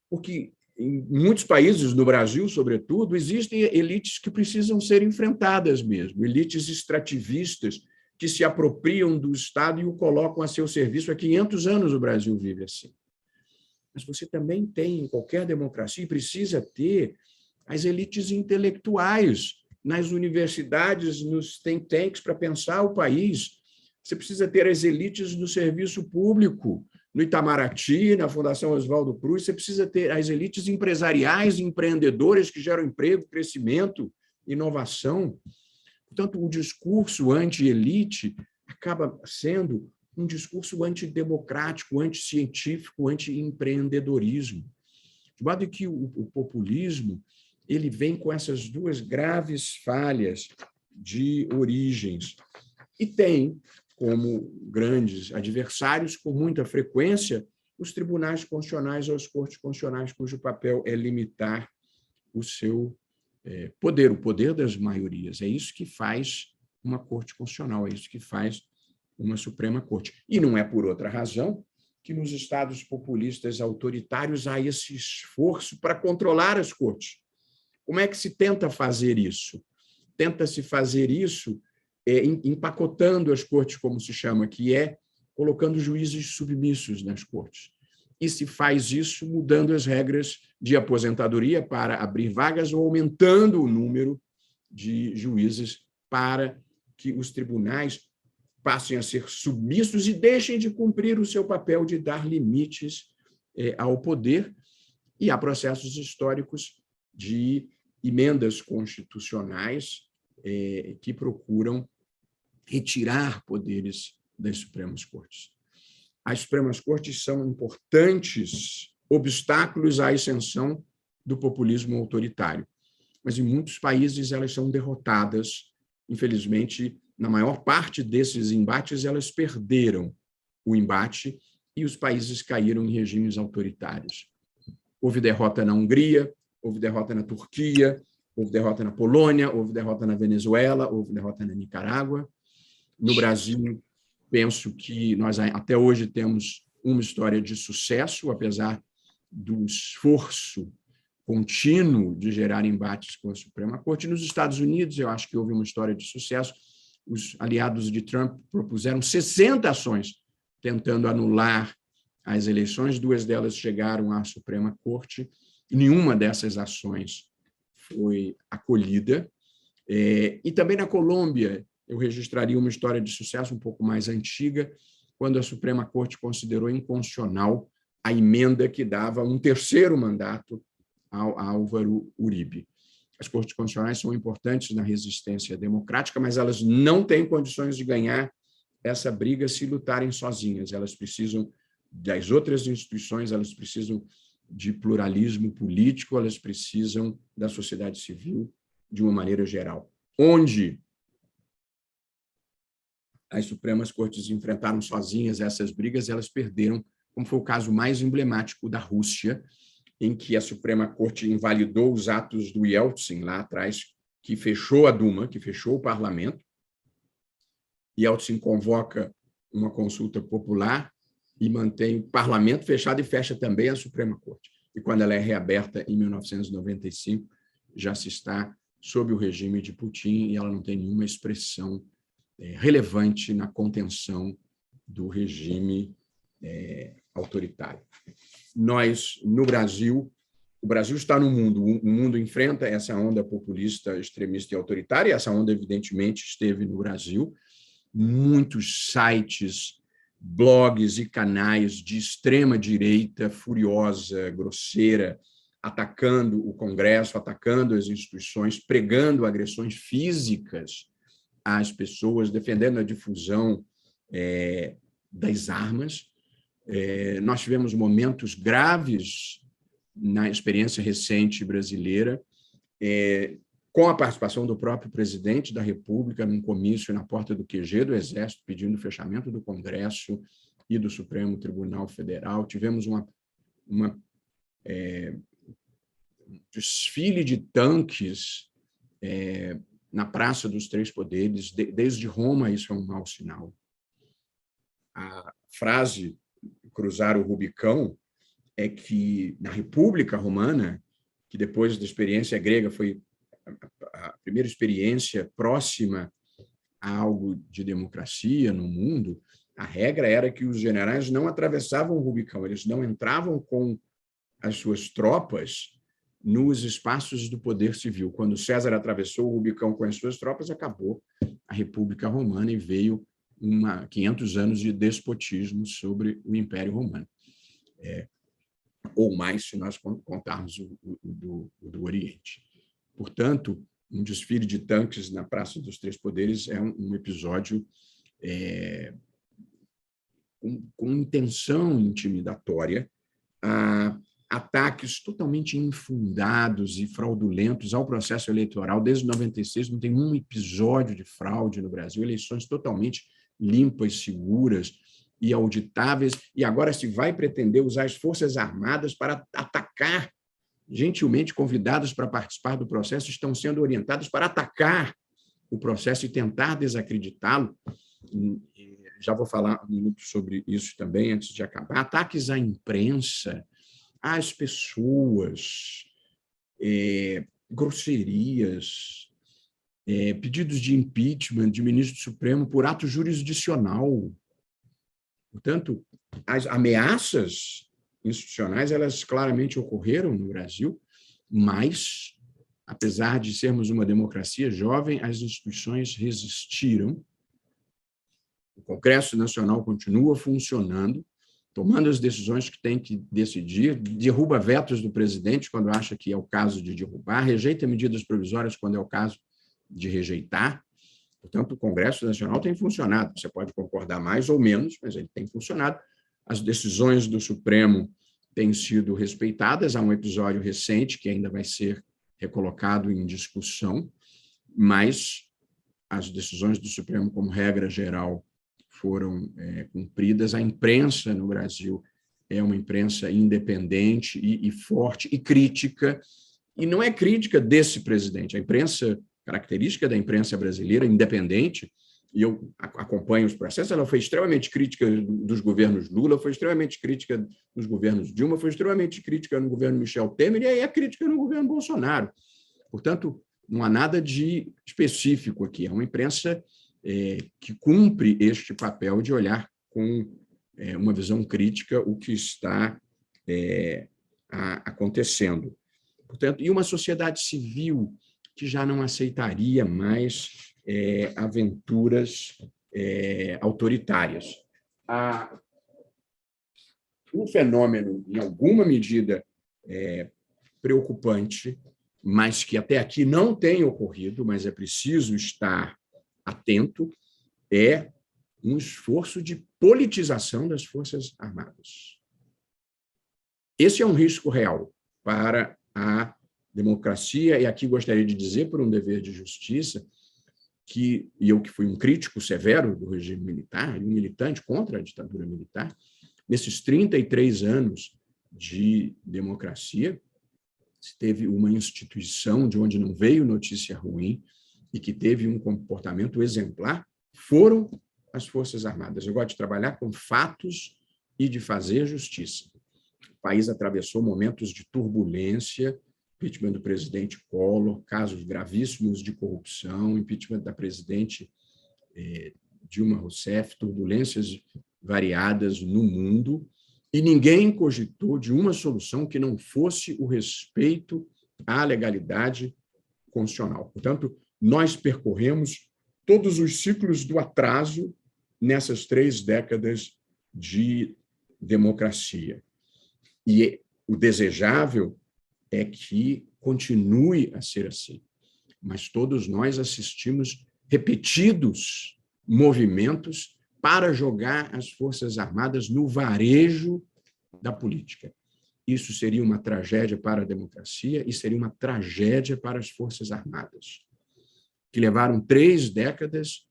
porque em muitos países, no Brasil, sobretudo, existem elites que precisam ser enfrentadas mesmo, elites extrativistas que se apropriam do Estado e o colocam a seu serviço. Há 500 anos o Brasil vive assim. Mas você também tem, em qualquer democracia, e precisa ter as elites intelectuais nas universidades, nos think tanks, para pensar o país, Você precisa ter as elites do serviço público. No Itamaraty, na Fundação Oswaldo Cruz, você precisa ter as elites empresariais, empreendedoras que geram emprego, crescimento, inovação. Portanto, o discurso anti-elite acaba sendo um discurso antidemocrático, anticientífico, anti-empreendedorismo. De modo que o populismo ele vem com essas duas graves falhas de origens e tem como grandes adversários, com muita frequência, os tribunais constitucionais ou as cortes constitucionais, cujo papel é limitar o seu poder, o poder das maiorias. É isso que faz uma corte constitucional, é isso que faz uma Suprema Corte. E não é por outra razão que nos estados populistas autoritários há esse esforço para controlar as cortes. Como é que se tenta fazer isso? Tenta-se fazer isso empacotando as cortes, como se chama, que é colocando juízes submissos nas cortes. E se faz isso mudando as regras de aposentadoria para abrir vagas ou aumentando o número de juízes para que os tribunais passem a ser submissos e deixem de cumprir o seu papel de dar limites ao poder. E há processos históricos de emendas constitucionais que procuram retirar poderes das Supremas Cortes. As Supremas Cortes são importantes obstáculos à ascensão do populismo autoritário, mas em muitos países elas são derrotadas. Infelizmente, na maior parte desses embates, elas perderam o embate e os países caíram em regimes autoritários. Houve derrota na Hungria, houve derrota na Turquia, houve derrota na Polônia, houve derrota na Venezuela, houve derrota na Nicarágua. No Brasil, penso que nós até hoje temos uma história de sucesso, apesar do esforço contínuo de gerar embates com a Suprema Corte. Nos Estados Unidos, eu acho que houve uma história de sucesso. Os aliados de Trump propuseram 60 ações tentando anular as eleições. 2 delas chegaram à Suprema Corte. Nenhuma dessas ações foi acolhida. E também na Colômbia, eu registraria uma história de sucesso um pouco mais antiga, quando a Suprema Corte considerou inconstitucional a emenda que dava um 3º mandato ao Álvaro Uribe. As cortes constitucionais são importantes na resistência democrática, mas elas não têm condições de ganhar essa briga se lutarem sozinhas. Elas precisam das outras instituições, elas precisam de pluralismo político, elas precisam da sociedade civil de uma maneira geral. Onde as Supremas Cortes enfrentaram sozinhas essas brigas, elas perderam, como foi o caso mais emblemático da Rússia, em que a Suprema Corte invalidou os atos do Yeltsin, lá atrás, que fechou a Duma, que fechou o parlamento. Yeltsin convoca uma consulta popular e mantém o parlamento fechado e fecha também a Suprema Corte. E quando ela é reaberta em 1995, já se está sob o regime de Putin e ela não tem nenhuma expressão relevante na contenção do regime autoritário. Nós, no Brasil, o Brasil está no mundo, o mundo enfrenta essa onda populista, extremista e autoritária, e essa onda, evidentemente, esteve no Brasil. Muitos sites, blogs e canais de extrema-direita furiosa, grosseira, atacando o Congresso, atacando as instituições, pregando agressões físicas às pessoas, defendendo a difusão das armas. Nós tivemos momentos graves na experiência recente brasileira, com a participação do próprio presidente da República num comício na porta do QG do Exército, pedindo o fechamento do Congresso e do Supremo Tribunal Federal. Tivemos um desfile de tanques na Praça dos Três Poderes. Desde Roma, isso é um mau sinal. A frase cruzar o Rubicão é que, na República Romana, que depois da experiência grega foi a primeira experiência próxima a algo de democracia no mundo, a regra era que os generais não atravessavam o Rubicão, eles não entravam com as suas tropas nos espaços do poder civil. Quando César atravessou o Rubicão com as suas tropas, acabou a República Romana e veio 500 anos de despotismo sobre o Império Romano, ou mais, se nós contarmos do Oriente. Portanto, um desfile de tanques na Praça dos Três Poderes é um episódio com intenção intimidatória, a ataques totalmente infundados e fraudulentos ao processo eleitoral. Desde 96 não tem um episódio de fraude no Brasil, eleições totalmente limpas, seguras e auditáveis, e agora se vai pretender usar as Forças Armadas para atacar. Gentilmente convidados para participar do processo, estão sendo orientados para atacar o processo e tentar desacreditá-lo. Já vou falar um minuto sobre isso também, antes de acabar. Ataques à imprensa, às pessoas, grosserias, pedidos de impeachment de ministro do Supremo por ato jurisdicional. Portanto, as ameaças institucionais, elas claramente ocorreram no Brasil, mas, apesar de sermos uma democracia jovem, as instituições resistiram. O Congresso Nacional continua funcionando, tomando as decisões que tem que decidir, derruba vetos do presidente quando acha que é o caso de derrubar, rejeita medidas provisórias quando é o caso de rejeitar. Portanto, o Congresso Nacional tem funcionado. Você pode concordar mais ou menos, mas ele tem funcionado. As decisões do Supremo têm sido respeitadas. Há um episódio recente que ainda vai ser recolocado em discussão, mas as decisões do Supremo, como regra geral, foram cumpridas. A imprensa no Brasil é uma imprensa independente e forte e crítica, e não é crítica desse presidente. A imprensa, característica da imprensa brasileira, independente, e eu acompanho os processos, ela foi extremamente crítica dos governos Lula, foi extremamente crítica dos governos Dilma, foi extremamente crítica no governo Michel Temer, e aí é crítica no governo Bolsonaro. Portanto, não há nada de específico aqui. É uma imprensa que cumpre este papel de olhar com uma visão crítica o que está acontecendo. Portanto, e uma sociedade civil que já não aceitaria mais aventuras autoritárias. Um fenômeno, em alguma medida, preocupante, mas que até aqui não tem ocorrido, mas é preciso estar atento, é um esforço de politização das Forças Armadas. Esse é um risco real para a democracia, e aqui gostaria de dizer, por um dever de justiça, e eu que fui um crítico severo do regime militar, um militante contra a ditadura militar, nesses 33 anos de democracia, se teve uma instituição de onde não veio notícia ruim e que teve um comportamento exemplar, foram as Forças Armadas. Eu gosto de trabalhar com fatos e de fazer justiça. O país atravessou momentos de turbulência, impeachment do presidente Collor, casos gravíssimos de corrupção, impeachment da presidente Dilma Rousseff, turbulências variadas no mundo, e ninguém cogitou de uma solução que não fosse o respeito à legalidade constitucional. Portanto, nós percorremos todos os ciclos do atraso nessas 3 décadas de democracia. E o desejável é que continue a ser assim. Mas todos nós assistimos repetidos movimentos para jogar as Forças Armadas no varejo da política. Isso seria uma tragédia para a democracia e seria uma tragédia para as Forças Armadas, que levaram 3 décadas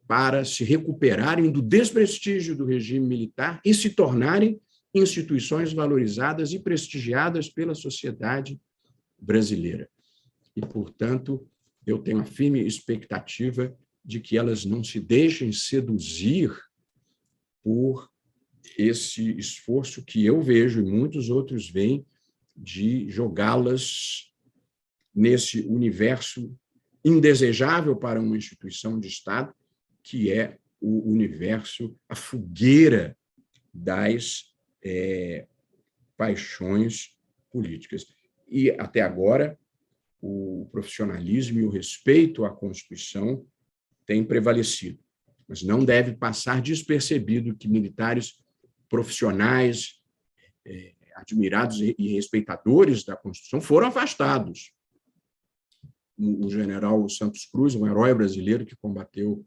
para se recuperarem do desprestígio do regime militar e se tornarem instituições valorizadas e prestigiadas pela sociedade brasileira. E, portanto, eu tenho a firme expectativa de que elas não se deixem seduzir por esse esforço que eu vejo e muitos outros veem de jogá-las nesse universo indesejável para uma instituição de Estado, que é o universo, a fogueira das paixões políticas. E, até agora, o profissionalismo e o respeito à Constituição têm prevalecido. mas não deve passar despercebido que militares profissionais, admirados e respeitadores da Constituição foram afastados. O general Santos Cruz, um herói brasileiro que combateu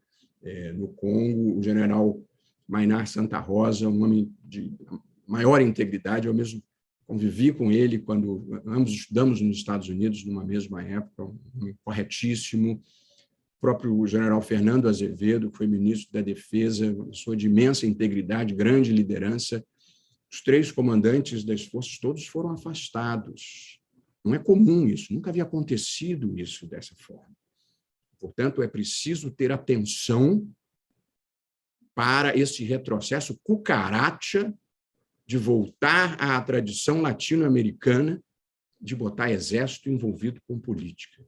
no Congo, o general Mainar Santa Rosa, um homem de maior integridade, eu mesmo convivi com ele quando ambos estudamos nos Estados Unidos numa mesma época, um homem corretíssimo. O próprio general Fernando Azevedo, que foi ministro da Defesa, pessoa de imensa integridade, grande liderança. Os 3 comandantes das forças todos foram afastados. Não é comum isso, nunca havia acontecido isso dessa forma. Portanto, é preciso ter atenção para esse retrocesso cucaracha de voltar à tradição latino-americana de botar exército envolvido com política.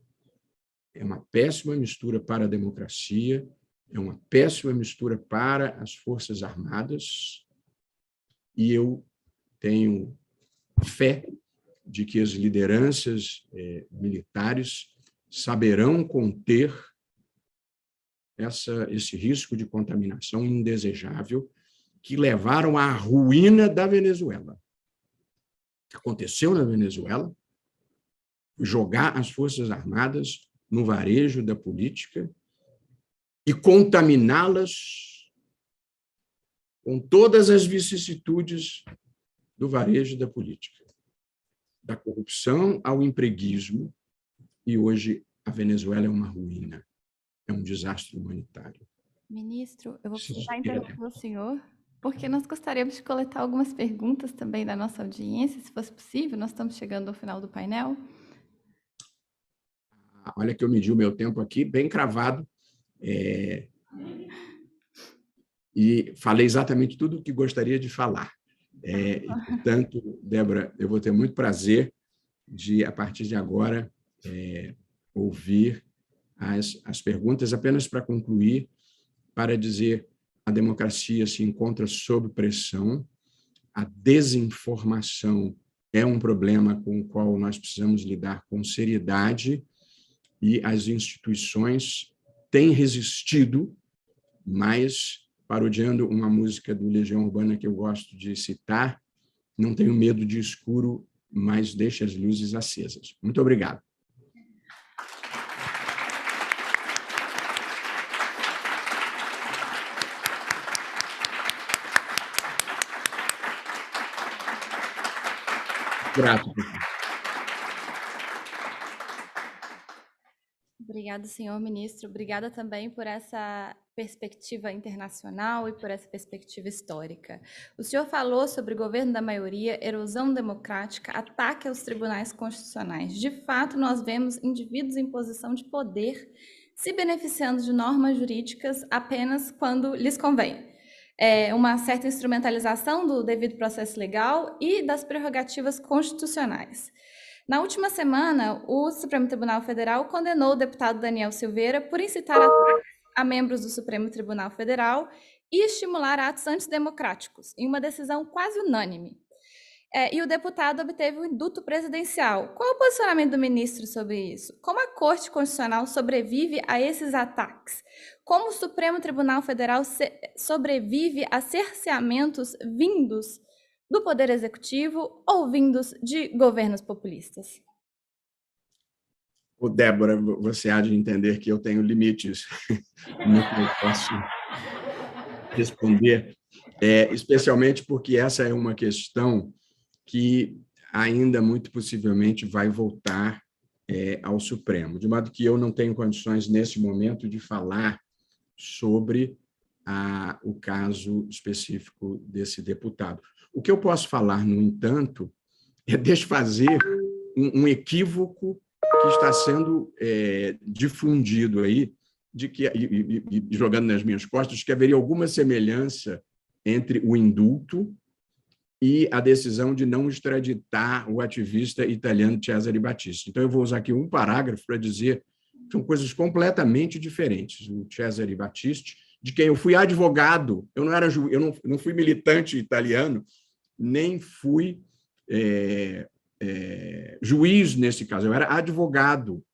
É uma péssima mistura para a democracia, é uma péssima mistura para as Forças Armadas, e eu tenho fé de que as lideranças militares saberão conter esse risco de contaminação indesejável que levaram à ruína da Venezuela. O que aconteceu na Venezuela, jogar as Forças Armadas no varejo da política e contaminá-las com todas as vicissitudes do varejo da política, da corrupção ao empreguismo, e hoje a Venezuela é uma ruína, é um desastre humanitário. Ministro, eu vou precisar interromper o senhor, porque nós gostaríamos de coletar algumas perguntas também da nossa audiência, se fosse possível. Nós estamos chegando ao final do painel. Olha que eu medi o meu tempo aqui, bem cravado, e falei exatamente tudo o que gostaria de falar. Portanto, Débora, eu vou ter muito prazer de, a partir de agora, ouvir as perguntas, apenas para concluir, para dizer: a democracia se encontra sob pressão, a desinformação é um problema com o qual nós precisamos lidar com seriedade, e as instituições têm resistido, mas, parodiando uma música do Legião Urbana que eu gosto de citar, não tenho medo de escuro, mas deixe as luzes acesas. Muito obrigado. Grato. Obrigada, senhor ministro. Obrigada também por essa perspectiva internacional e por essa perspectiva histórica. O senhor falou sobre governo da maioria, erosão democrática, ataque aos tribunais constitucionais. De fato, nós vemos indivíduos em posição de poder se beneficiando de normas jurídicas apenas quando lhes convém. Uma certa instrumentalização do devido processo legal e das prerrogativas constitucionais. Na última semana, o Supremo Tribunal Federal condenou o deputado Daniel Silveira por incitar ataques a membros do Supremo Tribunal Federal e estimular atos antidemocráticos, em uma decisão quase unânime. E o deputado obteve o indulto presidencial. Qual é o posicionamento do ministro sobre isso? Como a Corte Constitucional sobrevive a esses ataques? Como o Supremo Tribunal Federal sobrevive a cerceamentos vindos do Poder Executivo ou vindos de governos populistas? Débora, você há de entender que eu tenho limites no que eu posso responder, especialmente porque essa é uma questão que ainda muito possivelmente vai voltar ao Supremo, de modo que eu não tenho condições, nesse momento, de falar sobre o caso específico desse deputado. O que eu posso falar, no entanto, é desfazer um equívoco que está sendo difundido aí, de que, e jogando nas minhas costas, que haveria alguma semelhança entre o indulto e a decisão de não extraditar o ativista italiano Cesare Battisti. Então, eu vou usar aqui um parágrafo para dizer que são coisas completamente diferentes. O Cesare Battisti, de quem eu fui advogado, eu não fui militante italiano, nem fui juiz nesse caso, eu era advogado.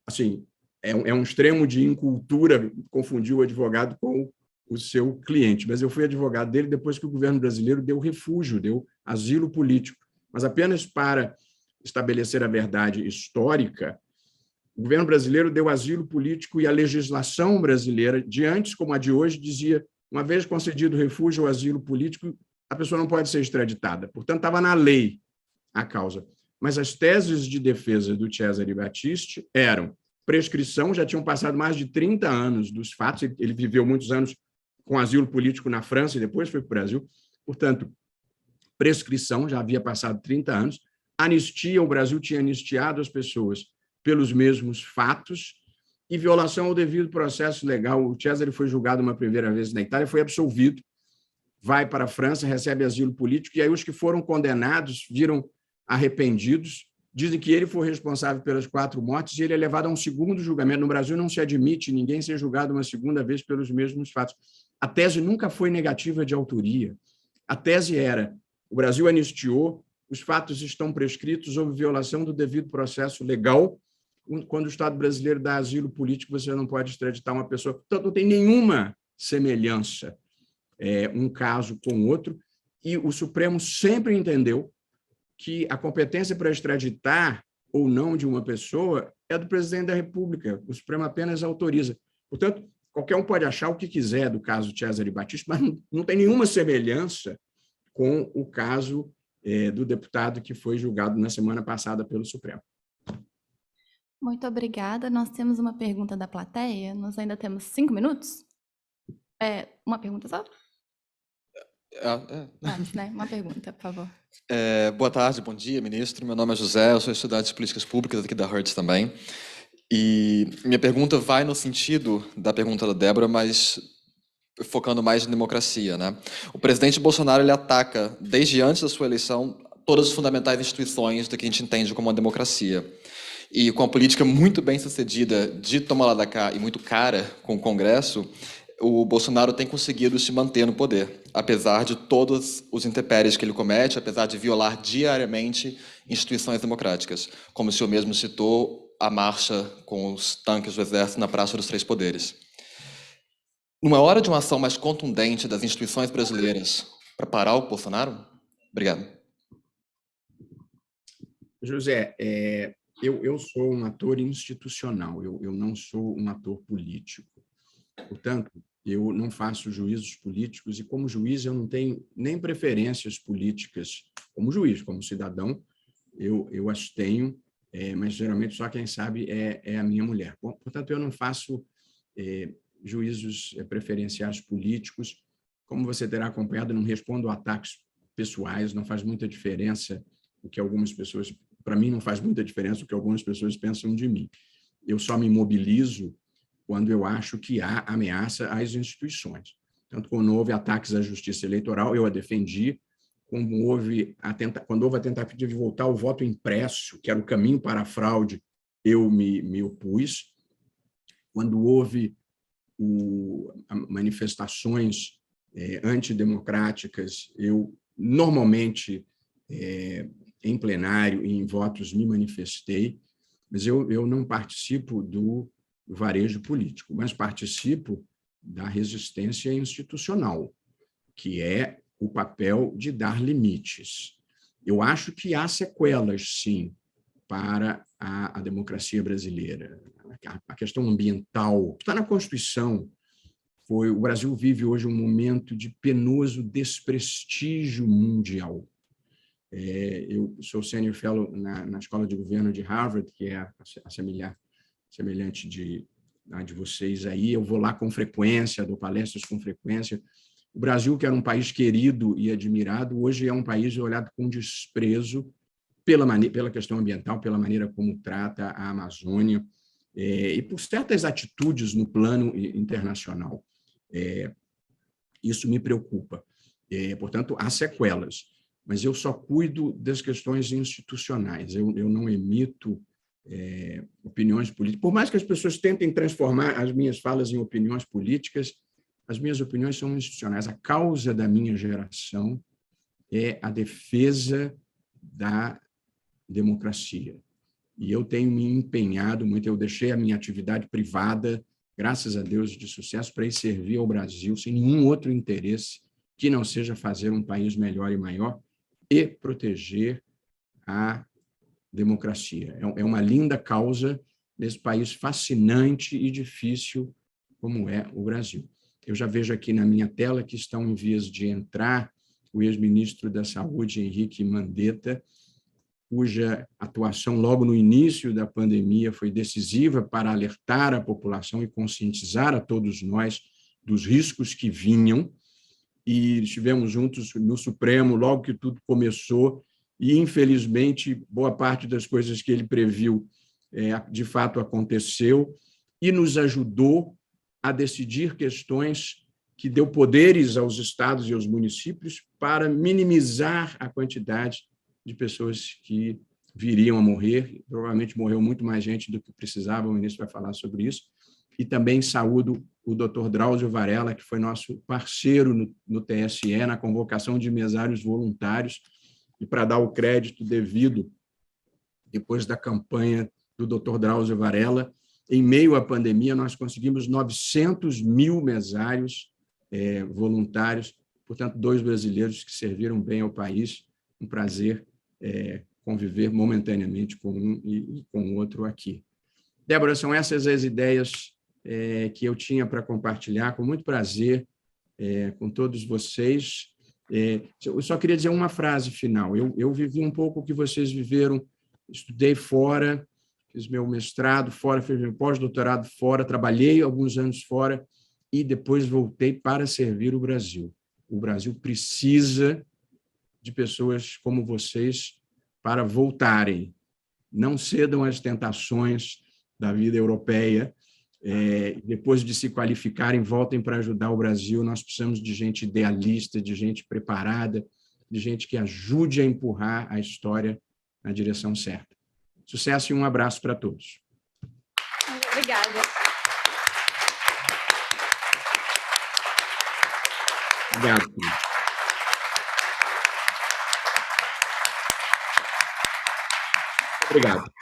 Assim, é um extremo de incultura confundir o advogado com o seu cliente, mas eu fui advogado dele depois que o governo brasileiro deu refúgio, deu asilo político, mas apenas para estabelecer a verdade histórica. O governo brasileiro deu asilo político e a legislação brasileira, de antes como a de hoje, dizia, uma vez concedido refúgio ou asilo político, a pessoa não pode ser extraditada. Portanto, estava na lei a causa. Mas as teses de defesa do Cesare Battisti eram prescrição, já tinham passado mais de 30 anos dos fatos, ele viveu muitos anos com asilo político na França e depois foi para o Brasil, portanto, prescrição, já havia passado 30 anos, anistia, o Brasil tinha anistiado as pessoas pelos mesmos fatos, e violação ao devido processo legal. O Cesare foi julgado uma primeira vez na Itália, foi absolvido, vai para a França, recebe asilo político, e aí os que foram condenados viram arrependidos, dizem que ele foi responsável pelas 4 mortes e ele é levado a um segundo julgamento. No Brasil não se admite ninguém ser julgado uma segunda vez pelos mesmos fatos. A tese nunca foi negativa de autoria. A tese era, o Brasil anistiou, os fatos estão prescritos, houve violação do devido processo legal. Quando o Estado brasileiro dá asilo político, você não pode extraditar uma pessoa. Portanto, não tem nenhuma semelhança um caso com o outro, e o Supremo sempre entendeu que a competência para extraditar ou não de uma pessoa é do presidente da República. O Supremo apenas autoriza. Portanto, qualquer um pode achar o que quiser do caso Cesare Battisti, mas não tem nenhuma semelhança com o caso do deputado que foi julgado na semana passada pelo Supremo. Muito obrigada. Nós temos uma pergunta da plateia. Nós ainda temos 5 minutos? Uma pergunta só? Antes, né? Uma pergunta, por favor. Boa tarde, bom dia, ministro. Meu nome é José, eu sou estudante de políticas públicas aqui da Hertz também. E minha pergunta vai no sentido da pergunta da Débora, mas focando mais em democracia, né? O presidente Bolsonaro, ele ataca, desde antes da sua eleição, todas as fundamentais instituições do que a gente entende como uma democracia. E com a política muito bem sucedida de toma lá da cá e muito cara com o Congresso, o Bolsonaro tem conseguido se manter no poder, apesar de todos os intempéries que ele comete, apesar de violar diariamente instituições democráticas, como o senhor mesmo citou, a marcha com os tanques do Exército na Praça dos Três Poderes. Numa hora de uma ação mais contundente das instituições brasileiras para parar o Bolsonaro? Obrigado. José, eu sou um ator institucional, eu não sou um ator político. Portanto, eu não faço juízos políticos e, como juiz, eu não tenho nem preferências políticas como juiz, como cidadão, eu as tenho, mas geralmente só quem sabe é a minha mulher. Bom, portanto, eu não faço juízos preferenciais políticos. Como você terá acompanhado, não respondo a ataques pessoais, não faz muita diferença o que algumas pessoas... Para mim, não faz muita diferença o que algumas pessoas pensam de mim. Eu só me mobilizo quando eu acho que há ameaça às instituições. Tanto quando houve ataques à justiça eleitoral, eu a defendi. Quando houve a tentativa de voltar ao voto impresso, que era o caminho para a fraude, eu me opus. Quando houve manifestações antidemocráticas, eu normalmente, em plenário e em votos, me manifestei, mas eu não participo do varejo político, mas participo da resistência institucional, que é o papel de dar limites. Eu acho que há sequelas, sim, para a democracia brasileira. A questão ambiental está na Constituição. O Brasil vive hoje um momento de penoso desprestígio mundial. Eu sou senior fellow na Escola de Governo de Harvard, que é semelhante de vocês aí. Eu vou lá com frequência, dou palestras com frequência. O Brasil, que era um país querido e admirado, hoje é um país olhado com desprezo pela questão ambiental, pela maneira como trata a Amazônia, e por certas atitudes no plano internacional. Isso me preocupa. Portanto, há sequelas, mas eu só cuido das questões institucionais. Eu não emito opiniões políticas. Por mais que as pessoas tentem transformar as minhas falas em opiniões políticas, as minhas opiniões são institucionais. A causa da minha geração é a defesa da democracia. E eu tenho me empenhado muito, eu deixei a minha atividade privada, graças a Deus, de sucesso, para ir servir ao Brasil, sem nenhum outro interesse que não seja fazer um país melhor e maior e proteger a democracia. É uma linda causa nesse país fascinante e difícil como é o Brasil. Eu já vejo aqui na minha tela que estão em vias de entrar o ex-ministro da Saúde, Henrique Mandetta, cuja atuação logo no início da pandemia foi decisiva para alertar a população e conscientizar a todos nós dos riscos que vinham, e estivemos juntos no Supremo logo que tudo começou, e, infelizmente, boa parte das coisas que ele previu de fato aconteceu, e nos ajudou a decidir questões que deu poderes aos estados e aos municípios para minimizar a quantidade de pessoas que viriam a morrer. Provavelmente morreu muito mais gente do que precisava, o ministro vai falar sobre isso. E também saúdo o Dr. Drauzio Varela, que foi nosso parceiro no TSE, na convocação de mesários voluntários, e para dar o crédito devido, depois da campanha do Dr. Drauzio Varela, em meio à pandemia, nós conseguimos 900 mil mesários voluntários, portanto, 2 brasileiros que serviram bem ao país. Um prazer conviver momentaneamente com um e com o outro aqui. Débora, são essas as ideias que eu tinha para compartilhar, com muito prazer, com todos vocês. Eu só queria dizer uma frase final. Eu vivi um pouco o que vocês viveram, estudei fora, fiz meu mestrado fora, fiz meu pós-doutorado fora, trabalhei alguns anos fora e depois voltei para servir o Brasil. O Brasil precisa de pessoas como vocês para voltarem. Não cedam às tentações da vida europeia. Depois de se qualificarem, voltem para ajudar o Brasil. Nós precisamos de gente idealista, de gente preparada, de gente que ajude a empurrar a história na direção certa. Sucesso e um abraço para todos. Obrigada. Obrigado. Obrigado.